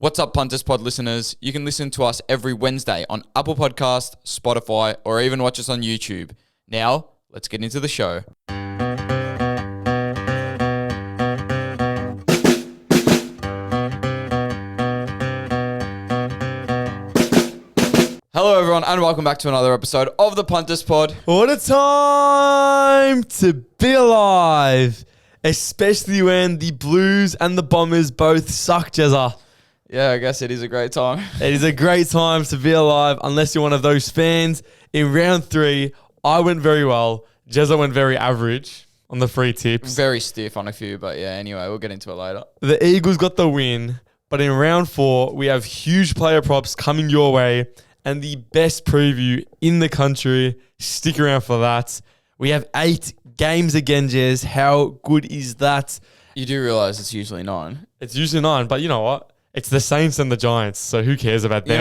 What's up, Punters Pod listeners? You can listen to us every Wednesday on Apple Podcast, Spotify, or even watch us on YouTube. Now, let's get into the show. Hello, everyone, and welcome back to another episode of the Punters Pod. What a time to be alive, especially when the Blues and the Bombers both suck, Jezza. Yeah, I guess it is a great time. It is a great time to be alive, unless you're one of those fans. In round 3, I went very well. Jezza went very average on the free tips. Very stiff on a few, but yeah, anyway, we'll get into it later. The Eagles got the win, but in round 4, we have huge player props coming your way and the best preview in the country. Stick around for that. We have 8 games again, Jez. How good is that? You do realise it's usually 9. It's usually 9, but you know what? It's the Saints and the Giants, so who cares about them?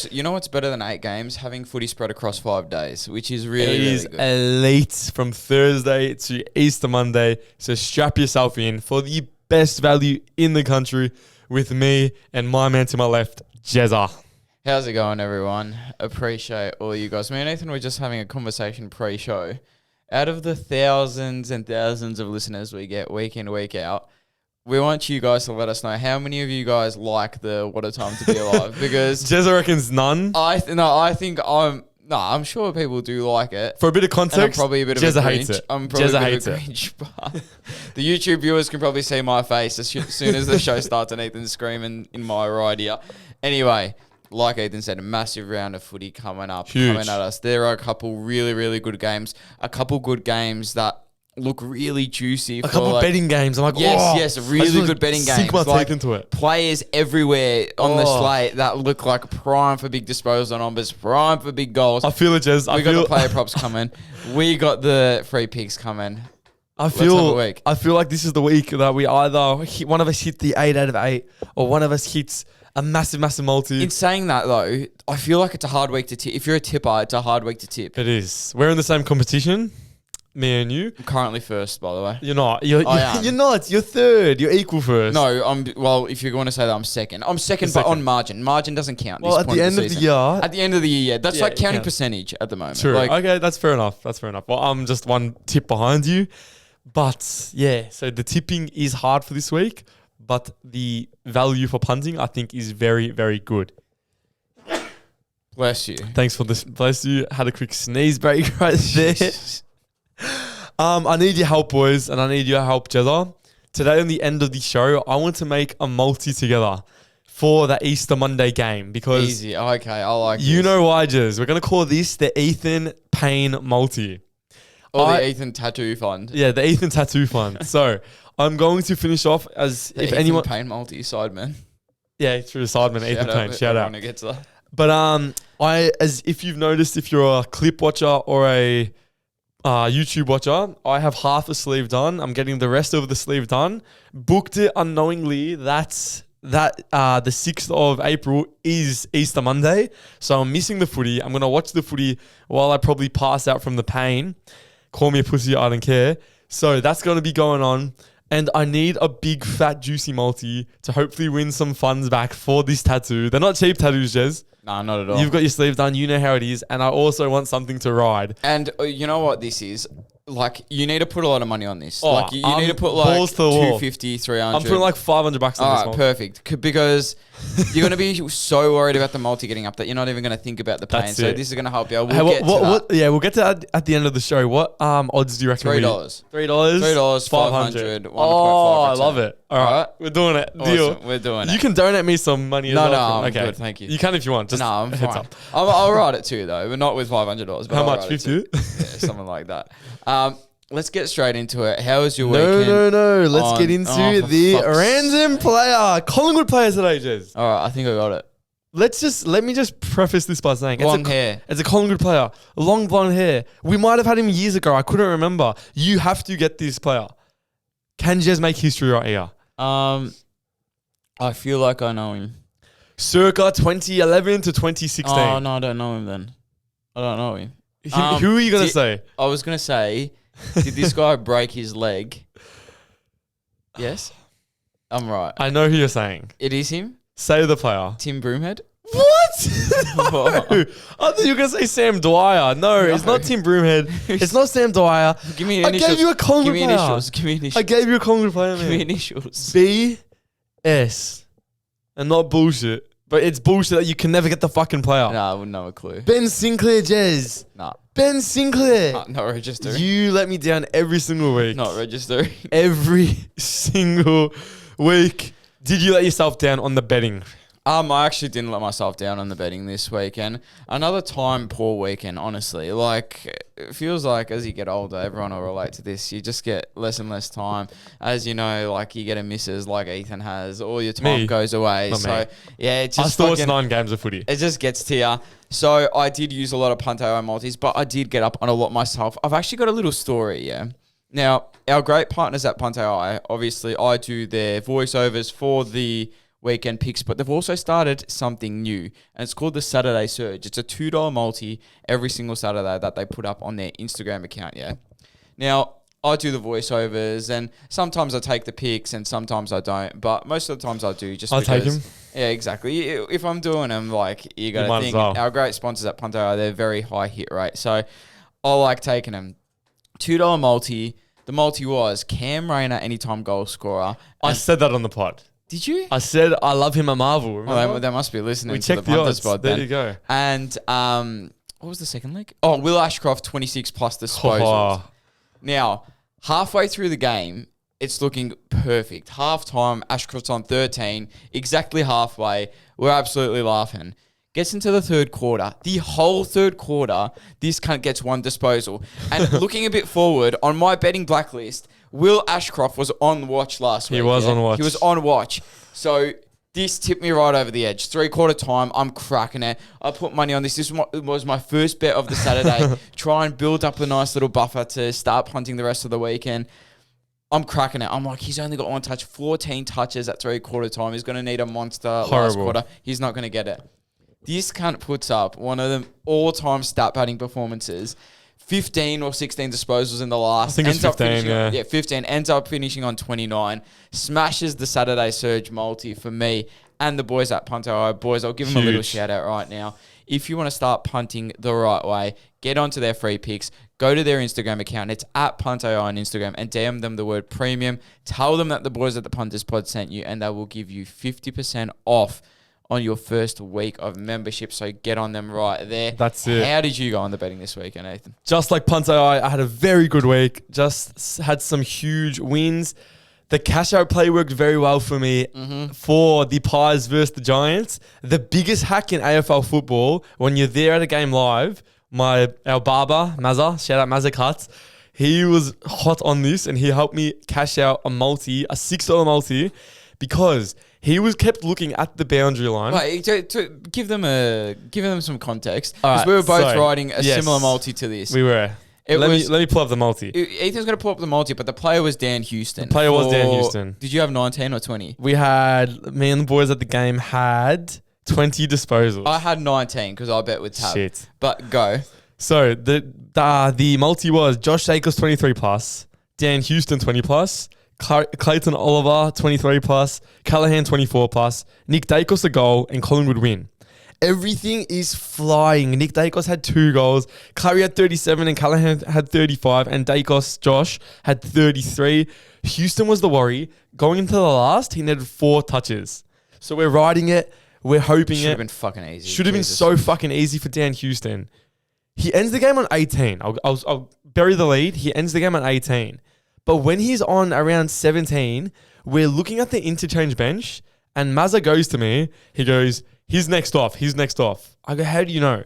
You know what's better than 8 games? Having footy spread across 5 days, which is really, It really is good. elite from Thursday to Easter Monday. So strap yourself in for the best value in the country with me and my man to my left, Jezza. How's it going, everyone? Appreciate all you guys. Me and Nathan were just having a conversation pre-show. Out of the thousands and thousands of listeners we get week in, week out, we want you guys to let us know how many of you guys like the What a Time to Be Alive, because Jezza reckons none. I'm sure people do like it. For a bit of And I'm context, probably a bit of Jezza a hates Grinch. it. I'm probably Jezza a bit hates of a it. Grinch, but the YouTube viewers can probably see my face as soon as the show starts and Ethan's screaming in my right ear. Anyway, like Ethan said, a massive round of footy coming up, Huge. coming at us. There are a couple really, really good games. A couple good games that look really juicy. A couple betting games. I'm like, yes, really good betting games. Sink my Like, teeth into it. players everywhere on the Oh. slate that look like prime for big disposal numbers, prime for big goals. I feel it, Jez. We got the player props coming. We got the free picks coming. I have a week. feel like this is the week that we either one of us hit the 8 out of 8, or one of us hits a massive multi. In saying that, though, I feel like it's a hard week to tip. If you're a tipper, it's a hard week to tip. It is. We're in the same competition, me and you. I'm currently first, by the way. You're not. I am. You're not. You're third. You're equal first. No, if you're going to say that, I'm second. I'm second, but on margin. Margin doesn't count. Well, at the end of the season. year. At the end of the year, yeah. That's Yeah, like counting it counts. percentage at the moment. True. Like, Okay, that's fair enough. Well, I'm just one tip behind you. But yeah, so the tipping is hard for this week, but the value for punting, I think, is very, very good. bless you. Thanks for this. Bless you. Had a quick sneeze break right there. I need your help, boys, and I need your help, Jezza. Today, on the end of the show, I want to make a multi together for the Easter Monday game because Easy. Okay, I like you this. know why, Jez. We're going to call this the Ethan Payne multi. Or the Ethan Tattoo Fund. Yeah, the Ethan Tattoo Fund. So I'm going to finish off as The if Ethan anyone. Payne multi-sideman. Yeah, through the sideman, Ethan Payne. Shout out. Everyone who gets that. But as if you've noticed, if you're a clip watcher or a YouTube watcher, I have half a sleeve done. I'm getting the rest of the sleeve done. Booked it unknowingly. That the 6th of April is Easter Monday. So I'm missing the footy. I'm going to watch the footy while I probably pass out from the pain. Call me a pussy, I don't care. So that's going to be going on. And I need a big, fat, juicy multi to hopefully win some funds back for this tattoo. They're not cheap tattoos, Jez. Nah, not at all. You've got your sleeve done. You know how it is. And I also want something to ride. And you know what this is? Like, you need to put a lot of money on this. Oh, like, you need to put like balls to the wall. 250, 300. I'm putting like $500 on All this right, one. perfect. Because you're going to be so worried about the multi getting up that you're not even going to think about the pain. That's So it. this is going to help you. We'll Hey, get to that. Yeah, we'll get to that at the end of the show. What odds do you reckon? $3. $3? $3, 500, 1.5%. Oh, I love it. All right, we're doing it. Deal. Awesome. We're doing You it. can donate me some money as No, well. I'm good, thank you. You can if you want. Just No, I'm heads fine. up. I'll write it too, though, but not with $500. But How I'll much? write it 50? too. Yeah, something like that. Let's get straight into it. How was your No. weekend? Let's get into for the fuck's random player. Collingwood players today, Jez. All right, I think I got it. Let me just preface this by saying Long hair. It's a Collingwood player, long blonde hair. We might have had him years ago. I couldn't remember. You have to get this player. Can Jez make history right here? I feel like I know him. Circa 2011 to 2016. Oh, no, I don't know him then. I don't know him. Who are you going to say? I was going to say, did this guy break his leg? Yes? I'm right. I know who you're saying. It is him? Say the player. Tim Broomhead. What? No. I thought you were going to say Sam Dwyer. No, it's not Tim Broomhead. It's not Sam Dwyer. Give me initials. I gave you a Collingwood player. Initials. Give me initials. I gave you a Collingwood player, man. Give me initials. B-S. And not bullshit. But it's bullshit that you can never get the fucking player. Nah, I wouldn't know a clue. Ben Sinclair, Jez. Nah. Ben Sinclair. Not registering. You let me down every single week. Not registering. Every single week. Did you let yourself down on the betting? I actually didn't let myself down on the betting this weekend. Another poor weekend, honestly. Like, it feels like as you get older, everyone will relate to this. You just get less and less time. As you know, like, you get a missus like Ethan has. All your time goes away. Not so, me. yeah, it just... I still watched 9 games of footy. It just gets to you. So, I did use a lot of Punto multis, but I did get up on a lot myself. I've actually got a little story, yeah. Now, our great partners at Punto, obviously, I do their voiceovers for the weekend picks, but they've also started something new, and it's called the Saturday Surge. It's a $2 multi every single Saturday that they put up on their Instagram account, yeah? Now, I do the voiceovers, and sometimes I take the picks, and sometimes I don't, but most of the times I do just because... I'll take them. Yeah, exactly. If I'm doing them, like, you got to think, our great sponsors at Punto, they're very high hit rate, so I like taking them. $2 multi. The multi was Cam Rayner, anytime goal scorer. I said that on the pod. Did you? I said I love him at Marvel. Oh, they must be listening we to the Punter Spot then. There you go. And what was the second leg? Oh, Will Ashcroft, 26 plus disposals. Now, halfway through the game, it's looking perfect. Half-time, Ashcroft's on 13, exactly halfway. We're absolutely laughing. Gets into the third quarter. The whole third quarter, this cunt gets one disposal. And looking a bit forward, on my betting blacklist, Will Ashcroft was on watch last week. He was on watch. He was on watch. So this tipped me right over the edge. 3/4 time, I'm cracking it. I put money on this. This was my first bet of the Saturday. Try and build up a nice little buffer to start punting the rest of the weekend. I'm cracking it. I'm like, he's only got one touch. 14 touches at 3/4 time. He's going to need a monster last quarter. He's not going to get it. This cunt puts up one of the all-time stat padding performances. 15 or 16 disposals in the last. I think it's 15, yeah. 15. Ends up finishing on 29. Smashes the Saturday Surge multi for me and the boys at Punto. Boys, I'll give them a little shout out right now. If you want to start punting the right way, get onto their free picks. Go to their Instagram account. It's at Punto on Instagram and DM them the word premium. Tell them that the boys at the Punters Pod sent you and they will give you 50% off on your first week of membership, so get on them right there. That's it. How did you go on the betting this weekend, Nathan? Just like Punto, I had a very good week. Just had some huge wins. The cash out play worked very well for me for the Pies versus the Giants. The biggest hack in AFL football, when you're there at a game live, our barber, Mazza, shout out Mazza Cuts, he was hot on this and he helped me cash out a $6 multi, because he was kept looking at the boundary line. Wait, to give them some context, because we were both riding a similar multi to this. We were. Let me pull up the multi. Ethan's going to pull up the multi, but the player was Dan Houston. The player was Dan Houston. Did you have 19 or 20? Me and the boys at the game had 20 disposals. I had 19 because I bet with Tab. Shit. But go. So the multi was Josh Jacobs 23 plus, Dan Houston 20 plus, Clayton Oliver 23 plus, Callahan 24 plus, Nick Dacos a goal, and Collingwood win. Everything is flying. Nick Dacos had 2 goals, Curry had 37 and Callahan had 35, and Dacos, Josh, had 33. Houston was the worry. Going into the last, he needed 4 touches. So we're riding it. We're hoping Should have been fucking easy. Should have been so fucking easy for Dan Houston. He ends the game on 18. I'll bury the lead. He ends the game on 18. But when he's on around 17, we're looking at the interchange bench, and Mazza goes to me. He goes, he's next off. I go, how do you know?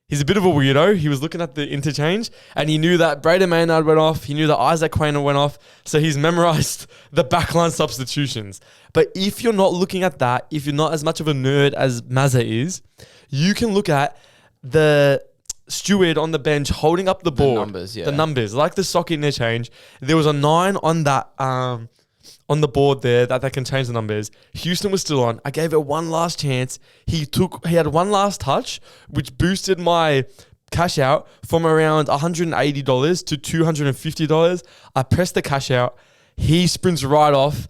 He's a bit of a weirdo. He was looking at the interchange, and he knew that Braden Maynard went off. He knew that Isaac Quainer went off. So he's memorized the backline substitutions. But if you're not looking at that, if you're not as much of a nerd as Mazza is, you can look at the steward on the bench holding up the board. The numbers, like the socket interchange. There was a 9 on that on the board there that they can change the numbers. Houston was still on. I gave it one last chance. He had one last touch, which boosted my cash out from around $180 to $250. I pressed the cash out. He sprints right off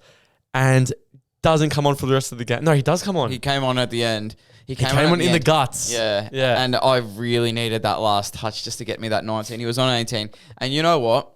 and doesn't come on for the rest of the game. No, he does come on. He came on at the end. He came on in the guts. Yeah. Yeah. And I really needed that last touch just to get me that 19. He was on 18. And you know what?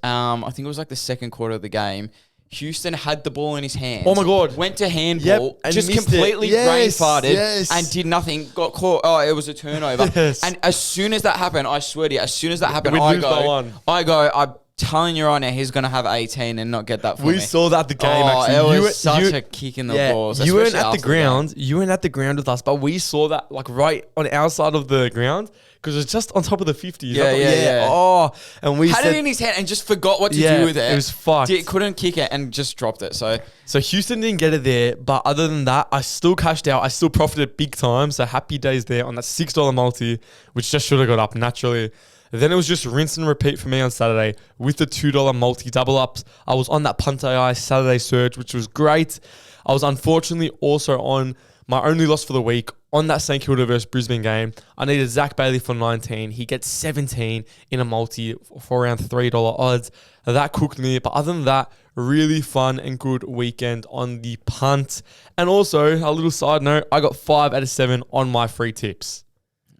I think it was like the second quarter of the game. Houston had the ball in his hands. Oh my God. Went to handball, and just missed completely it. brain farted Yes. and did nothing. Got caught. Oh, it was a turnover. Yes. And as soon as that happened, I swear to you, as soon as that happened, We'd I lose by one. I'm telling you right now, he's going to have 18 and not get that for me. We saw that at the game, actually. It was such a kick in the balls. You weren't especially at the after ground. You weren't at the ground with us, but we saw that like right on our side of the ground because it was just on top of the 50s. Yeah. Oh, and we had said, it in his hand and just forgot what to do with it. It was fucked. Couldn't kick it and just dropped it. So Houston didn't get it there, but other than that, I still cashed out. I still profited big time. So happy days there on that $6 multi, which just should have got up naturally. Then it was just rinse and repeat for me on Saturday with the $2 multi double ups. I was on that Punt AI Saturday surge, which was great. I was unfortunately also on my only loss for the week on that St Kilda versus Brisbane game. I needed Zach Bailey for 19. He gets 17 in a multi for around $3 odds. That cooked me. But other than that, really fun and good weekend on the punt. And also, a little side note, I got 5 out of 7 on my free tips.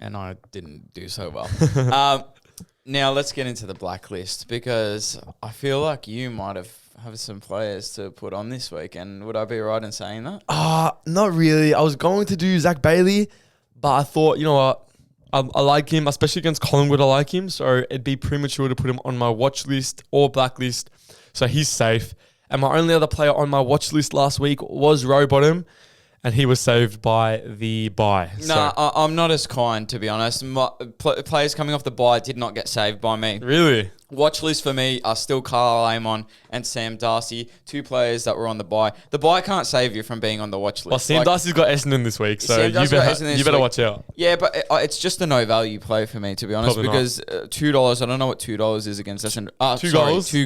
And I didn't do so well. Now let's get into the blacklist because I feel like you might have some players to put on this week. And would I be right in saying that? Not really. I was going to do Zach Bailey, but I thought, you know what? I like him, especially against Collingwood. I like him, so it'd be premature to put him on my watch list or blacklist. So he's safe. And my only other player on my watch list last week was Rowbottom, and he was saved by the bye. No, I'm not as kind, to be honest. Players coming off the bye did not get saved by me. Really? Watch list for me are still Carl Amon and Sam Darcy, 2 players that were on the bye. The bye can't save you from being on the watch list. Well, Sam Darcy's got Essendon this week, so you better watch out. Yeah, but it's just a no value play for me, to be honest, Probably because $2, I don't know what $2 is against Essendon. Two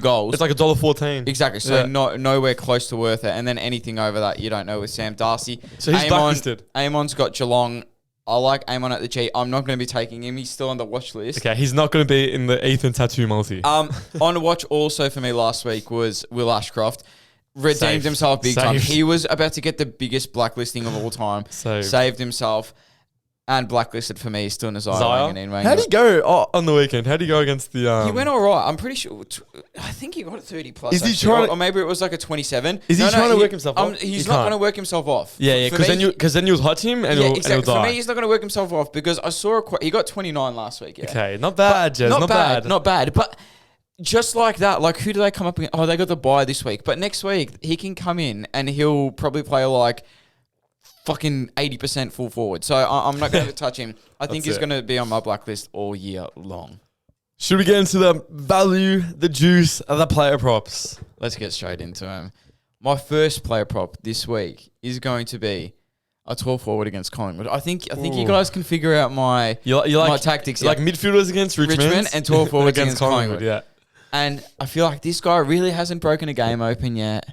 goals. It's like $1.14. Exactly, so nowhere close to worth it. And then anything over that, you don't know with Sam Darcy. So he's blacklisted. Amon's got Geelong. I like Amon at the G. I'm not going to be taking him. He's still on the watch list. Okay, he's not going to be in the Ethan Tattoo multi. On watch also for me last week was Will Ashcroft. Redeemed himself big time. He was about to get the biggest blacklisting of all time. Saved himself. And blacklisted for me, still Nazire. How'd he go on the weekend? How'd he go against the... He went all right. I'm pretty sure... I think he got a 30 plus. Is he trying or maybe it was like a 27. Is he trying to work himself off? He's not going to work himself off. Yeah, because then you'll hurt him and he'll die. For me, he's not going to work himself off because I saw he got 29 last week. Yeah. Okay, not bad, Jez. Not bad. But just like that, like who do they come up against? Oh, they got the bye this week. But next week, he can come in and he'll probably play like... fucking 80% full forward. So I'm not going to touch him. I think he's going to be on my blacklist all year long. Should we get into the value, the juice of the player props? Let's get straight into him. My first player prop this week is going to be a tall forward against Collingwood. I think you guys can figure out my tactics. Like midfielders against Richmond and tall forwards against Collingwood. Yeah. And I feel like this guy really hasn't broken a game open yet.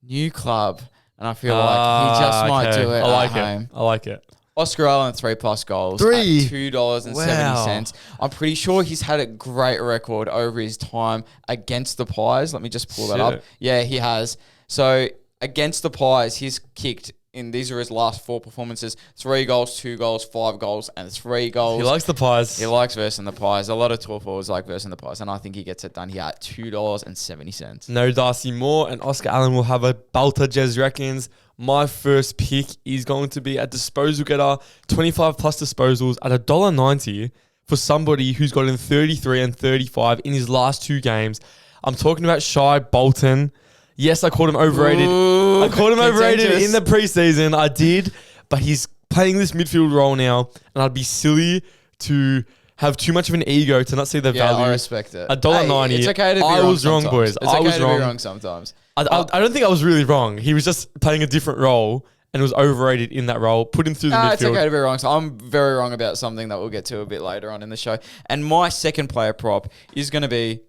New club. And I feel like he just might do it at home. I like it. Oscar Allen, 3+ goals. At $2.70. I'm pretty sure he's had a great record over his time against the Pies. Let me just pull that up. Yeah, he has. So against the Pies, he's kicked these are his last 4 performances. 3 goals, 2 goals, 5 goals, and 3 goals. He likes the Pies. He likes versing the Pies. A lot of tall forwards like versing the Pies, and I think he gets it done here at $2.70. No Darcy Moore and Oscar Allen will have a belter, Jez reckons. My first pick is going to be a disposal getter, 25 plus disposals at $1.90 for somebody who's gotten 33 and 35 in his last 2 games. I'm talking about Shai Bolton. Yes, I called him overrated. I called him overrated in the preseason. I did, but he's playing this midfield role now, and I'd be silly to have too much of an ego to not see the value. I respect it. $1.90. It's okay to be wrong. I was wrong, boys. It's okay to be wrong sometimes. I don't think I was really wrong. He was just playing a different role and was overrated in that role. Put him through the midfield. It's okay to be wrong. So I'm very wrong about something that we'll get to a bit later on in the show. And my second player prop is going to be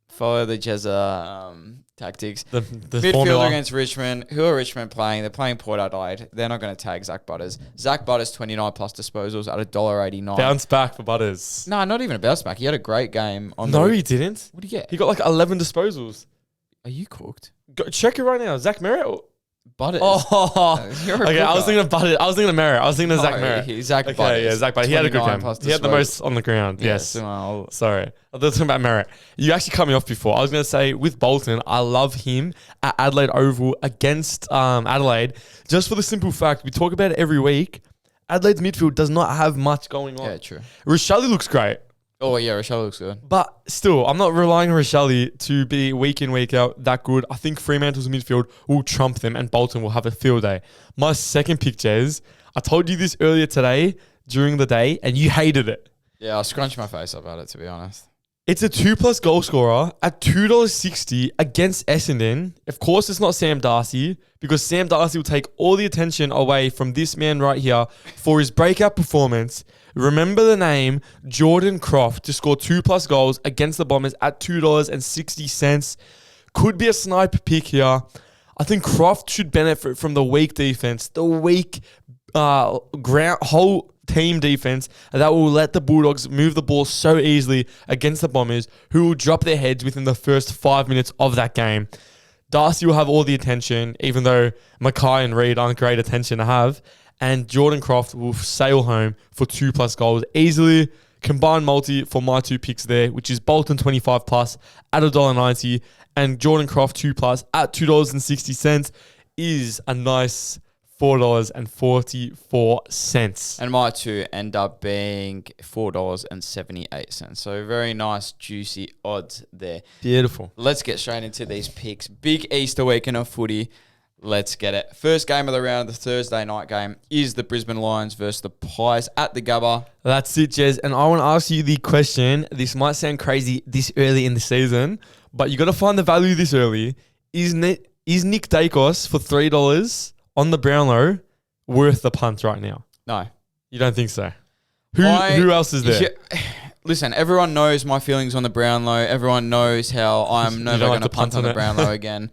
follow the Jezza tactics. The midfielder formula against Richmond. Who are Richmond playing? They're playing Port Adelaide. They're not going to tag Zach Butters. Zach Butters, 29 plus disposals at $1.89. Bounce back for Butters. No, not even a bounce back. He had a great game. He didn't. What did he get? He got like 11 disposals. Are you cooked? Check it right now. Zach Merritt. Butters. Oh, You're a okay. I was cooker. thinking of Butters. I was thinking of Merritt. I was thinking of Zach Merritt. Zach Okay, Butters. yeah, Zach Butters. He had a good 29 game. plus He had the disposal. most on the ground. Yes. Well, Sorry. I was talking about Merritt. You actually cut me off before. I was going to say, with Bolton, I love him at Adelaide Oval against Adelaide. Just for the simple fact, we talk about it every week, Adelaide's midfield does not have much going on. yeah, true. Rochelle looks great. Oh, yeah, Rochelle looks good. But still, I'm not relying on Rochelle to be week in, week out that good. I think Fremantle's midfield will trump them and Bolton will have a field day. My second pick, Jez, I told you this earlier today during the day and you hated it. Yeah, I scrunched my face up at it, to be honest. It's a 2+ goal scorer at $2.60 against Essendon. Of course, it's not Sam Darcy because Sam Darcy will take all the attention away from this man right here for his breakout performance. Remember the name, Jordan Croft, to score 2+ goals against the Bombers at $2.60. Could be a sniper pick here. I think Croft should benefit from the weak defense, the weak whole team defense that will let the Bulldogs move the ball so easily against the Bombers, who will drop their heads within the first 5 minutes of that game. Darcy will have all the attention, even though Mackay and Reid aren't great attention to have. And Jordan Croft will sail home for 2+ goals easily. Combined multi for my two picks there, which is Bolton 25+ at $1.90 and Jordan Croft 2+ at $2.60 is a nice $4.44. And my two end up being $4.78. So very nice, juicy odds there. Beautiful. Let's get straight into these picks. Big Easter weekend of footy. Let's get it. First game of the round, the Thursday night game, is the Brisbane Lions versus the Pies at the Gabba. That's it, Jez. And I want to ask you the question. This might sound crazy this early in the season, but you got to find the value this early. Is Nick Dacos for $3 on the Brownlow worth the punt right now? No. You don't think so? Who else is there? Yeah, listen, everyone knows my feelings on the Brownlow. Everyone knows how I'm never going to punt on the Brownlow again.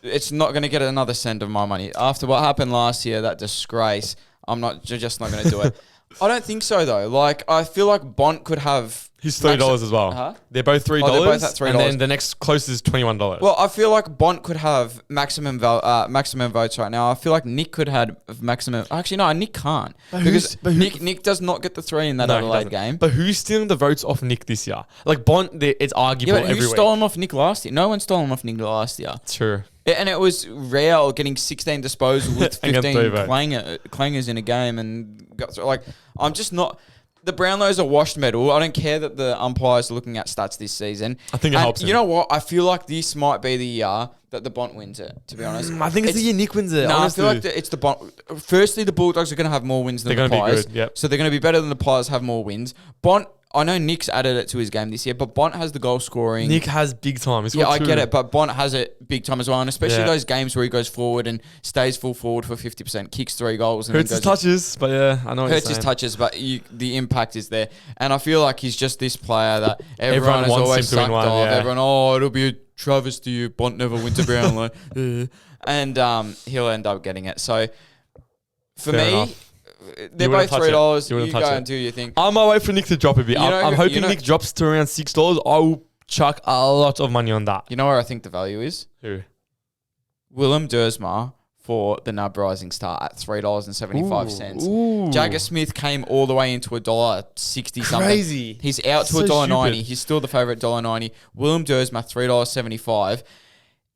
It's not going to get another cent of my money. After what happened last year, that disgrace, I'm just not going to do it. I don't think so, though. Like, I feel like Bont could have... He's $3 as well. Huh? They're both $3. Oh, they're both at $3. And then the next closest is $21. Well, I feel like Bont could have maximum votes right now. I feel like Nick could have maximum... Actually, no, Nick can't. Because Nick does not get the 3 in that Adelaide game. But who's stealing the votes off Nick this year? Like, Bont, it's arguable every week. Who stole him off Nick last year? No one stole him off Nick last year. True. And it was rare getting 16 disposals with 15 clangers in a game and got through. Like, I'm just not... The Brownlow's a washed medal. I don't care that the umpires are looking at stats this season. I think it helps him. You know what? I feel like this might be the year that the Bont wins it, to be honest. I think it's the year Nick wins it. No, honestly. I feel like it's the Bont. Firstly, the Bulldogs are going to have more wins than the Pies. They're going to be good, yep. So they're going to be better than the Pies have more wins. Bont... I know Nick's added it to his game this year, but Bont has the goal scoring. Nick has big time. Yeah, I get it, but Bont has it big time as well, and especially those games where he goes forward and stays full forward for 50%, kicks 3 goals. And hurts his touches, but yeah, I know what you're saying. Hurts his touches, but the impact is there. And I feel like he's just this player that everyone has wants always him to sucked win one, off. yeah. Everyone, it'll be a travesty if Bont never wins a Brownlow. And he'll end up getting it. So, for Fair me... enough. They're both $3. You go and do your thing. I'm on my way for Nick to drop a bit. I'm hoping Nick drops to around $6. I will chuck a lot of money on that. You know where I think the value is? Who? Willem Dersma for the Nub Rising Star at $3.75. Jagger Smith came all the way into $1.60 something. Crazy. He's out to $1.90. He's still the favourite $1.90. Willem Dersma $3.75.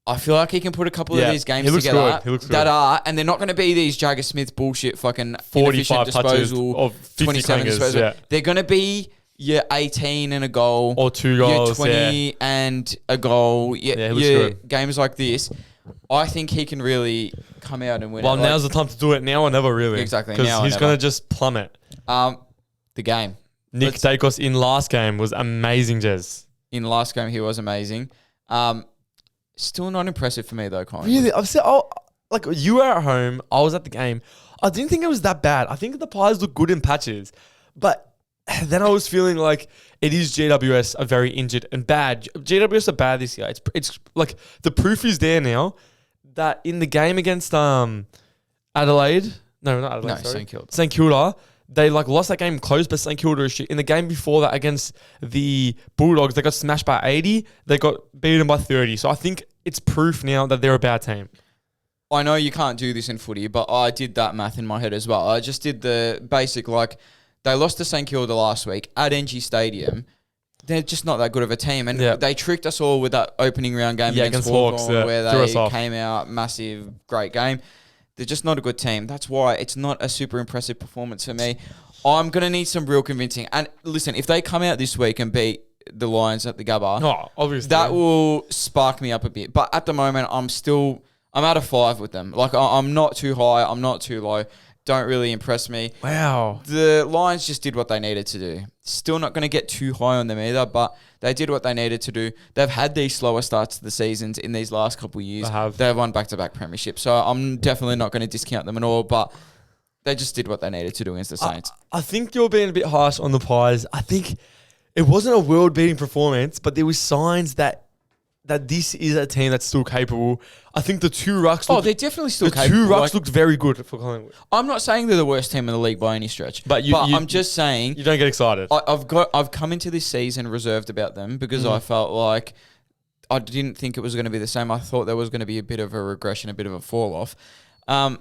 I feel like he can put a couple of these games together that are, and they're not going to be these Jagger Smith bullshit fucking 45 disposal, of 27 disposal. Yeah. They're going to be your 18 and a goal, or 2 goals, your 20 and a goal. Your games like this. I think he can really come out and win. Well, now's the time to do it. Now or never, really. Exactly. Because he's going to just plummet. The game. Nick Dacos in last game was amazing, Jez. In last game, he was amazing. Still not impressive for me though, Collingwood. Really? I've said, like you were at home, I was at the game. I didn't think it was that bad. I think the Pies look good in patches, but then I was feeling like it is GWS are very injured and bad. GWS are bad this year. It's like the proof is there now that in the game against Adelaide, no, not Adelaide, sorry, St Kilda. They lost that game close, but St Kilda is shit. In the game before that against the Bulldogs, they got smashed by 80. They got beaten by 30. So I think it's proof now that they're a bad team. I know you can't do this in footy, but I did that math in my head as well. I just did the basic, like, they lost to St Kilda last week at NG Stadium. They're just not that good of a team. And they tricked us all with that opening round game against Hawthorn, where they came out, massive, great game. They're just not a good team. That's why it's not a super impressive performance for me. I'm going to need some real convincing. And listen, if they come out this week and beat the Lions at the Gabba, obviously that will spark me up a bit. But at the moment, I'm at a 5 with them. Like, I'm not too high. I'm not too low. Don't really impress me. Wow. The Lions just did what they needed to do. Still not going to get too high on them either, but they did what they needed to do. They've had these slower starts to the seasons in these last couple of years. They've won back-to-back premierships. So I'm definitely not going to discount them at all, but they just did what they needed to do against the Saints. I think you're being a bit harsh on the Pies. I think it wasn't a world-beating performance, but there were signs that this is a team that's still capable. I think the two rucks they're definitely still capable. The two rucks looked very good for Collingwood. I'm not saying they're the worst team in the league by any stretch. But I'm just saying... You don't get excited. I've come into this season reserved about them because I felt like I didn't think it was going to be the same. I thought there was going to be a bit of a regression, a bit of a fall-off. I'm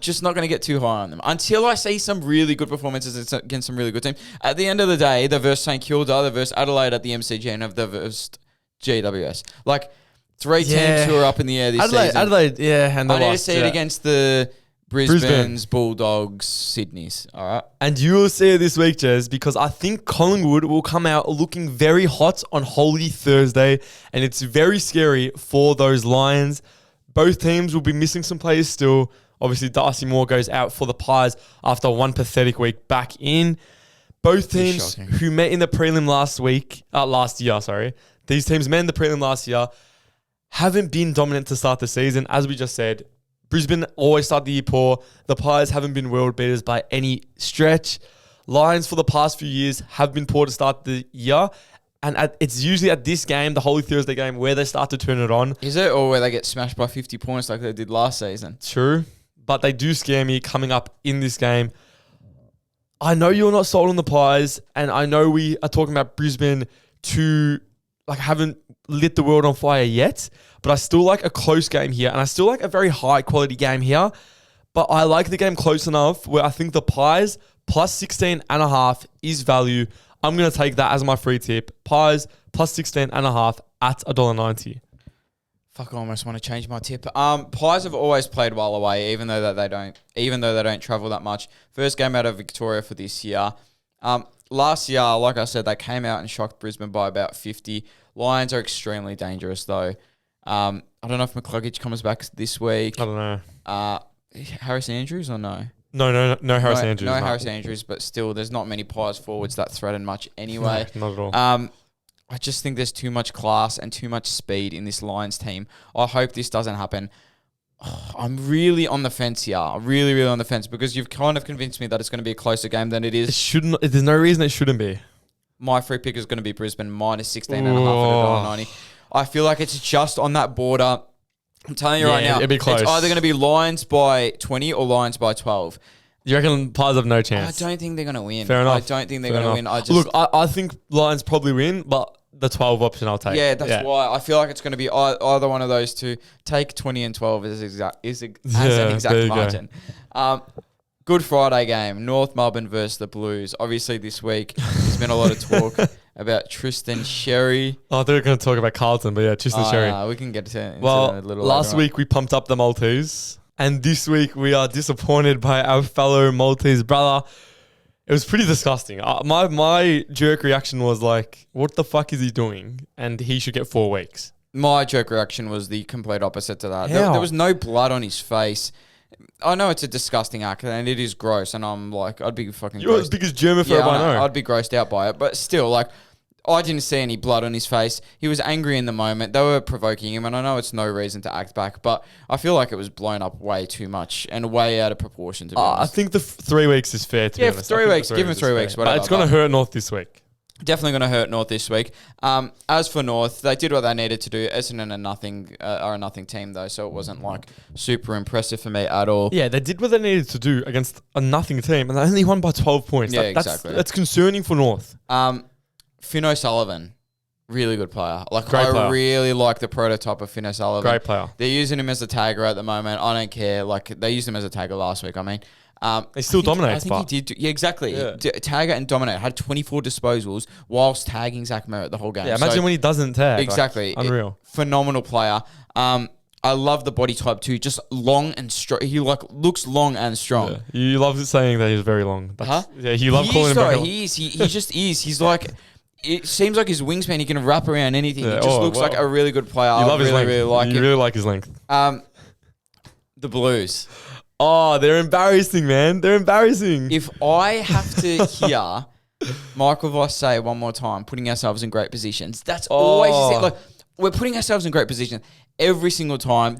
just not going to get too high on them until I see some really good performances against some really good teams. At the end of the day, they're versus St Kilda, they're versus Adelaide at the MCG, and they're versus GWS. Like, 3 teams who are up in the air this season. Adelaide, and I need to see it against the Brisbane's, Bulldogs, Sydney's. All right. And you will see it this week, Jez, because I think Collingwood will come out looking very hot on Holy Thursday, and it's very scary for those Lions. Both teams will be missing some players still. Obviously, Darcy Moore goes out for the Pies after one pathetic week back in. Both teams who met in the prelim last year. These teams met in the prelim last year, haven't been dominant to start the season. As we just said, Brisbane always start the year poor. The Pies haven't been world beaters by any stretch. Lions for the past few years have been poor to start the year. And it's usually at this game, the Holy Thursday game, where they start to turn it on. Is it? Or where they get smashed by 50 points like they did last season? True. But they do scare me coming up in this game. I know you're not sold on the Pies, and I know we are talking about Brisbane haven't lit the world on fire yet, but I still like a close game here, and I still like a very high-quality game here. But I like the game close enough where I think the Pies plus 16.5 is value. I'm going to take that as my free tip. Pies plus 16.5 at $1.90. Fuck, I almost want to change my tip. Pies have always played well away, even though they don't travel that much. First game out of Victoria for this year. Last year, like I said, they came out and shocked Brisbane by about 50. Lions are extremely dangerous, though. I don't know if McCluggage comes back this week. I don't know. Harris Andrews or no? No Harris Andrews. No Harris Andrews, but still, there's not many Pies forwards that threaten much anyway. No, not at all. I just think there's too much class and too much speed in this Lions team. I hope this doesn't happen. I'm really on the fence here. I'm really, really on the fence because you've kind of convinced me that it's going to be a closer game than it is. It shouldn't. There's no reason it shouldn't be. My free pick is going to be Brisbane minus 16.5 at $1.90. I feel like it's just on that border. I'm telling you right now, it'd be close. It's either going to be Lions by 20 or Lions by 12. You reckon Pies have no chance? I don't think they're going to win. Fair enough. I don't think they're going to win. Look, I think Lions probably win, but the 12 option I'll take. Yeah, that's why. I feel like it's going to be either one of those two. Take 20 and 12 as an exact margin. Good Friday game. North Melbourne versus the Blues. Obviously this week there's been a lot of talk about Tristan Xerri. Oh, I thought we were going to talk about Carlton, but yeah, Tristan Xerri. No, we can get to it. Well, last week we pumped up the Maltese, and this week we are disappointed by our fellow Maltese brother. It was pretty disgusting. My jerk reaction was like, what the fuck is he doing? And he should get 4 weeks. My jerk reaction was the complete opposite to that. How? There was no blood on his face. I know it's a disgusting act and it is gross, and I'm like, I'd be fucking You're as big as germaphobe, I know. I'd be grossed out by it, but still, like, I didn't see any blood on his face. He was angry in the moment. They were provoking him, and I know it's no reason to act back, but I feel like it was blown up way too much and way out of proportion, to be honest. I think the 3 weeks is fair, to be honest. 3 weeks. Give him 3 weeks. But it's going to hurt North this week. Definitely going to hurt North this week. As for North, they did what they needed to do. Essendon are a nothing team, though, so it wasn't like super impressive for me at all. Yeah, they did what they needed to do against a nothing team, and they only won by 12 points. Yeah, exactly. That's concerning for North. Finn O'Sullivan Really good player. Like, Great player. really like the prototype of Finn O'Sullivan. Great player. They're using him as a tagger at the moment. I don't care. Like, they used him as a tagger last week. I mean, he still dominates. I think he did. Yeah, exactly. Yeah. Tagger and dominate. Had 24 disposals whilst tagging Zach Merritt the whole game. Yeah, imagine when he doesn't tag. Exactly. Like, unreal. Phenomenal player. I love the body type too. Just long and strong. He looks long and strong. Yeah. You love saying that he's very long. Yeah, you love calling him very long. He is. He just is. He's like... It seems like his wingspan, he can wrap around anything. Yeah. He just looks like a really good player. You love his length. Really like him. You really like his length. The Blues. Oh, they're embarrassing, man. They're embarrassing. If I have to hear Michael Voss say one more time, putting ourselves in great positions, that's always his thing. Like, we're putting ourselves in great positions every single time.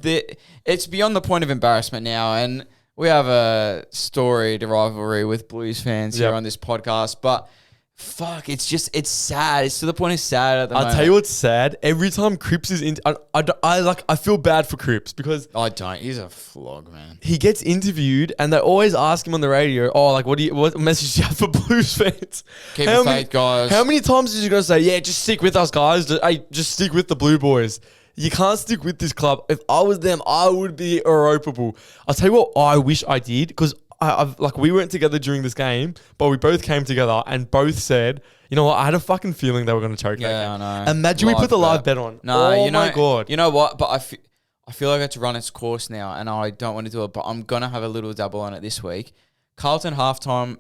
It's beyond the point of embarrassment now, and we have a storied rivalry with Blues fans here on this podcast, but fuck, it's sad. It's to the point of sad at the moment. I'll tell you what's sad. Every time Cripps is in, I feel bad for Cripps because I don't. He's a flog, man. he gets interviewed and they always ask him on the radio, "Oh, like what message do you have for Blues fans? Keep the faith, guys." How many times is you gonna say, "Yeah, just stick with us, guys. Just stick with the Blue Boys"? You can't stick with this club. If I was them, I would be irreparable. I'll tell you what I wish I did because we weren't together during this game, but we both came together and both said, you know what, I had a fucking feeling they were going to choke that game. Yeah, I know. Imagine we put the live bet on. No, oh my God. You know what? But I feel like it's run its course now, and I don't want to do it, but I'm going to have a little double on it this week. Carlton halftime,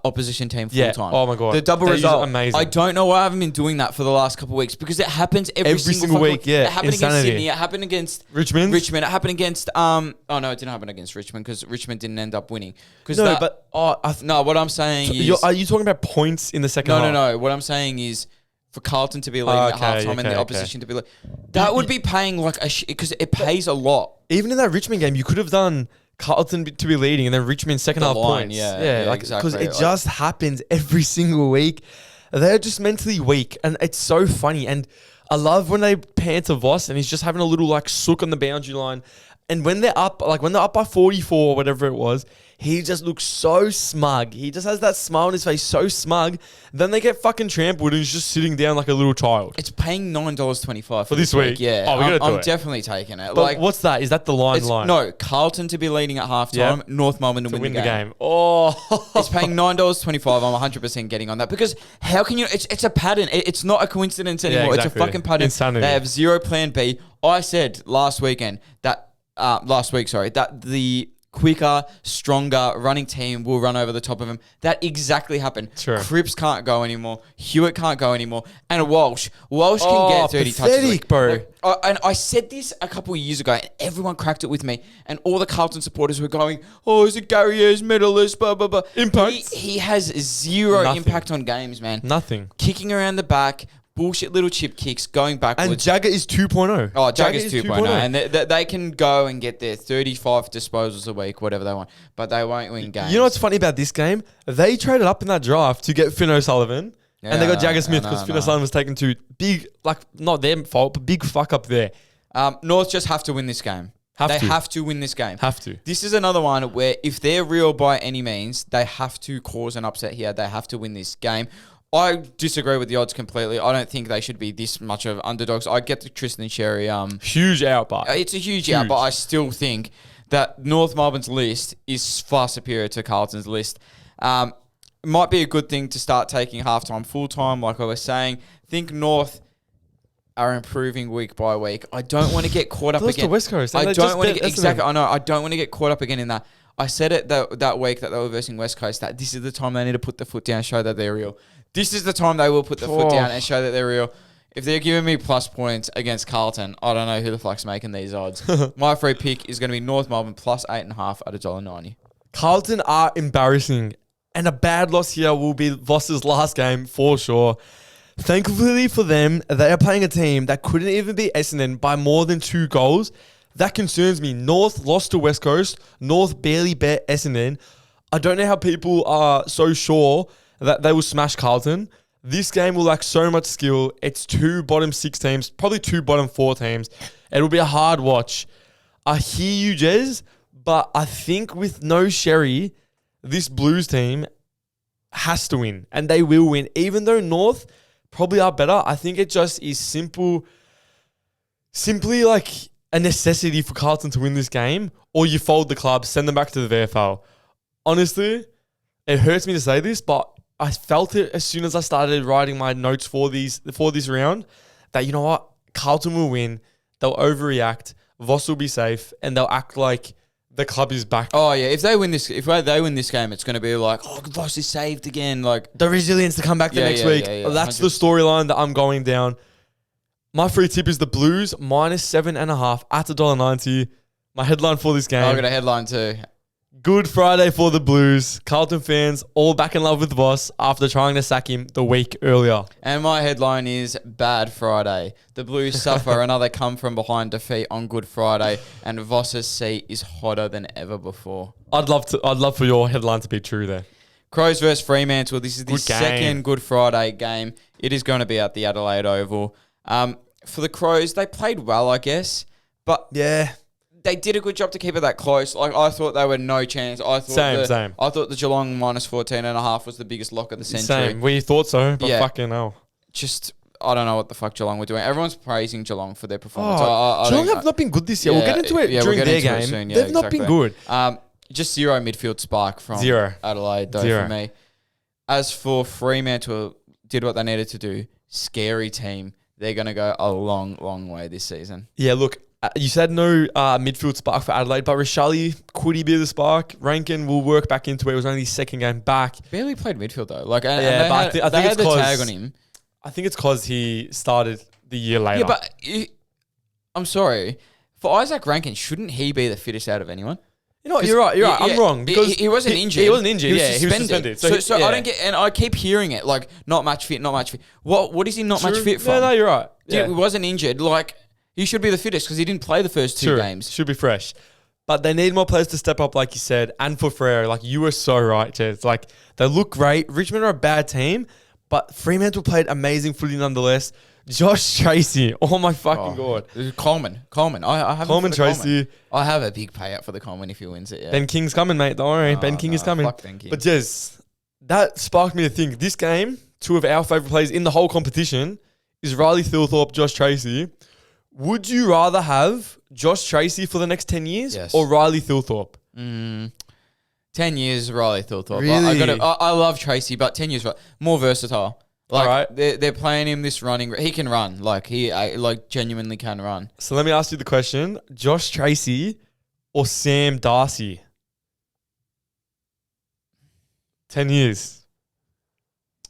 opposition team full time. Oh my God. The double That result. is amazing. I don't know why I haven't been doing that for the last couple of weeks because it happens every single week. Yeah, it happened insanity. against Sydney. It happened against Richmond. It happened against oh no, it didn't happen against Richmond because Richmond didn't end up winning. No, but no, what I'm saying is, are you talking about points in the second half? No. What I'm saying is, for Carlton to be leading at halftime and the opposition to be leading, that would be paying like because it pays a lot. Even in that Richmond game, you could have done Carlton to be leading and then Richmond second half line, points. Yeah, like because exactly. it just happens every single week. They're just mentally weak, and it's so funny. And I love when they pan to Voss and he's just having a little like sook on the boundary line. And when they're up, by 44 or whatever it was, he just looks so smug. He just has that smile on his face, so smug. Then they get fucking trampled and he's just sitting down like a little child. It's paying $9.25 for this week. Yeah, I'm definitely taking it. But what's that? Is that the line? No, Carlton to be leading at halftime, North Melbourne to win the game. Oh, it's paying $9.25. I'm 100% getting on that because how can you? It's a pattern. It's not a coincidence anymore. Yeah, exactly. It's a fucking pattern. Insanity. They have zero plan B. I said last week, that the quicker, stronger running team will run over the top of him. That exactly happened. Sure. Cripps can't go anymore. Hewitt can't go anymore. And Walsh can get 30 touches. Bro. And I said this a couple of years ago, and everyone cracked it with me. And all the Carlton supporters were going, "Oh, is it Gary Ayres medalist? Blah blah blah." Impact. He has zero impact on games, man. Nothing. Kicking around the back. Bullshit little chip kicks going backwards. And Jagger is 2.0. Oh, Jagger's 2.0. And they can go and get their 35 disposals a week, whatever they want. But they won't win games. You know what's funny about this game? They traded up in that draft to get Finn O'Sullivan. And they got Jagger Smith because Finn O'Sullivan was taken to big, not their fault, but big fuck up there. North just have to win this game. They have to win this game. Have to. This is another one where if they're real by any means, they have to cause an upset here. They have to win this game. I disagree with the odds completely. I don't think they should be this much of underdogs. I get the Tristan Xerri. Huge out, but it's a huge out, but I still think that North Melbourne's list is far superior to Carlton's list. It might be a good thing to start taking halftime, full time, like I was saying. Think North are improving week by week. I don't want to get caught up again. To West Coast. I don't want to get exactly. I know. I don't want to get caught up again in that. I said it that week that they were versing West Coast that this is the time they need to put the foot down, show that they're real. This is the time they will put the foot down and show that they're real. If they're giving me plus points against Carlton, I don't know who the fuck's making these odds. My free pick is going to be North Melbourne plus 8.5 at $1.90. Carlton are embarrassing. And a bad loss here will be Voss's last game for sure. Thankfully for them, they are playing a team that couldn't even beat Essendon by more than 2 goals. That concerns me. North lost to West Coast. North barely bet Essendon. I don't know how people are so sure that they will smash Carlton. This game will lack so much skill. It's 2 bottom 6 teams, probably 2 bottom 4 teams. It'll be a hard watch. I hear you, Jez, but I think with no Xerri, this Blues team has to win, and they will win. Even though North probably are better. I think it just is simply like a necessity for Carlton to win this game, or you fold the club, send them back to the VFL. Honestly, it hurts me to say this, but I felt it as soon as I started writing my notes for this round that, you know what, Carlton will win, they'll overreact, Voss will be safe, and they'll act like the club is back. Oh yeah, if they win this game, it's going to be like, oh, Voss is saved again. Like The resilience to come back the next week. Yeah, That's 100%. the storyline that I'm going down. My free tip is the Blues -7.5 at $1.90. My headline for this game. I've got a headline too. Good Friday for the Blues. Carlton fans all back in love with Voss after trying to sack him the week earlier. And my headline is Bad Friday. The Blues suffer another come-from-behind defeat on Good Friday, and Voss's seat is hotter than ever before. I'd love for your headline to be true there. Crows versus Fremantle. This is the Good game. second Good Friday game. It is going to be at the Adelaide Oval. For the Crows, they played well, I guess, but Yeah. they did a good job to keep it that close. Like, I thought they were no chance. I thought Same. I thought the Geelong -14.5 was the biggest lock of the century. Same. We thought so, but Yeah. fucking hell. Just, I don't know what the fuck Geelong were doing. Everyone's praising Geelong for their performance. Geelong have not been good this year. We'll get into it we'll during get their into it game. soon. They've not been good. Just zero midfield spark from Zero. Adelaide, though, Zero. for me. As for Fremantle, did what they needed to do. Scary team. They're going to go a long, long way this season. Yeah, look, you said no midfield spark for Adelaide, but Rashali could he be the spark? Rankin will work back into it. It was only his second game back. Barely played midfield, though. Like, and Yeah, they but had, I think they it's had the 'cause- tag on him. I think it's because he started the year later. Yeah, but I'm sorry. For Isaac Rankin, shouldn't he be the fittest out of anyone? you know what? You're right. I'm wrong because he wasn't injured. He wasn't injured. He was He was suspended. So yeah. I don't get, and I keep hearing it like not match fit. What is he not match True. fit from? No, you're right. Dude, he wasn't injured. Like, he should be the fittest because he didn't play the first two games. Should be fresh. But they need more players to step up, like you said, and for Freo. Like, you were so right, Jez. Like, they look great. Richmond are a bad team, but Fremantle played amazing footy nonetheless. Josh Tracy. Oh, my fucking God. Coleman. I have Coleman Tracy. I have a big payout for the Coleman if he wins it. Yeah. Ben King's coming, mate. Don't worry. Ben King is coming. Fuck Ben King. But, Jez, that sparked me to think. This game, two of our favourite players in the whole competition is Riley Thilthorpe, Josh Tracy. Would you rather have Josh Tracy for the next 10 years or Riley Thilthorpe? 10 years, Riley Thilthorpe. Really? I love Tracy, but 10 years, more versatile. Like, All right. they're playing him this running. He can run. Like, he genuinely can run. So let me ask you the question. Josh Tracy or Sam Darcy? 10 years.